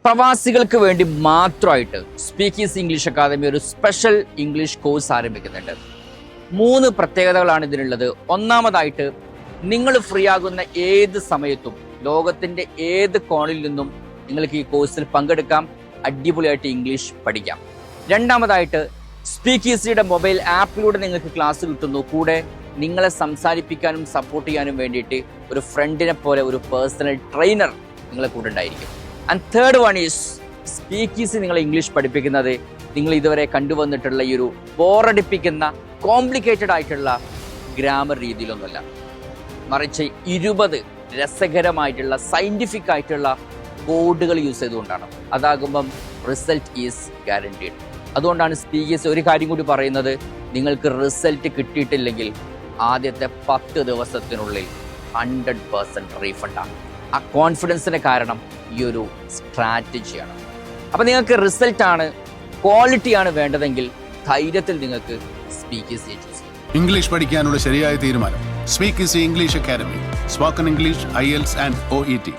പ്രവാസികൾക്ക് വേണ്ടി മാത്രമായിട്ട് സ്പീക്ക് ഈസി ഇംഗ്ലീഷ് അക്കാദമി ഒരു സ്പെഷ്യൽ ഇംഗ്ലീഷ് കോഴ്സ് ആരംഭിക്കുന്നുണ്ട്. 3 പ്രത്യേകതകളാണ് ഇതിനുള്ളത്. ഒന്നാമതായിട്ട്, നിങ്ങൾ ഫ്രീ ആകുന്ന ഏത് സമയത്തും ലോകത്തിന്റെ ഏത് കോണിൽ നിന്നും നിങ്ങൾക്ക് ഈ കോഴ്സിൽ പങ്കെടുക്കാം, അടിപൊളിയായിട്ട് ഇംഗ്ലീഷ് പഠിക്കാം. രണ്ടാമതായിട്ട്, സ്പീക്ക് ഈസിയുടെ മൊബൈൽ ആപ്പിലൂടെ നിങ്ങൾക്ക് ക്ലാസ് കിട്ടുന്നു. കൂടെ നിങ്ങളെ സംസാരിപ്പിക്കാനും സപ്പോർട്ട് ചെയ്യാനും വേണ്ടിയിട്ട് ഒരു ഫ്രണ്ടിനെ പോലെ ഒരു പേഴ്സണൽ ട്രെയിനർ നിങ്ങളെ കൂടെ ഉണ്ടായിരിക്കും. And third one is, speak easy നിങ്ങളെ ഇംഗ്ലീഷ് പഠിപ്പിക്കുന്നത് നിങ്ങൾ ഇതുവരെ കണ്ടുവന്നിട്ടുള്ള ഈ ഒരു ബോറടിപ്പിക്കുന്ന കോംപ്ലിക്കേറ്റഡ് ആയിട്ടുള്ള ഗ്രാമർ രീതിയിലൊന്നുമല്ല, മറിച്ച് 20 രസകരമായിട്ടുള്ള സയന്റിഫിക് ആയിട്ടുള്ള കോഡുകൾ യൂസ് ചെയ്തുകൊണ്ടാണ്. അതാകുമ്പം റിസൾട്ട് ഈസ് ഗ്യാരണ്ടീഡ്. അതുകൊണ്ടാണ് സ്പീക്ക് ഈസി ഒരു കാര്യം കൂടി പറയുന്നത്, നിങ്ങൾക്ക് റിസൾട്ട് കിട്ടിയിട്ടില്ലെങ്കിൽ ആദ്യത്തെ 10 ദിവസത്തിനുള്ളിൽ 100% റീഫണ്ടാണ്. ആ കോൺഫിഡൻസിന് കാരണം ഈ ഒരു സ്ട്രാറ്റജിയാണ്. അപ്പം നിങ്ങൾക്ക് റിസൾട്ടാണ്, ക്വാളിറ്റിയാണ് വേണ്ടതെങ്കിൽ ധൈര്യത്തിൽ നിങ്ങൾക്ക് സ്പീക്ക് ഈസി ചൂസ് ചെയ്യാം. ഇംഗ്ലീഷ് പഠിക്കാനുള്ള ശരിയായ തീരുമാനം speak easy English academy. Spoken English, IELTS and OET.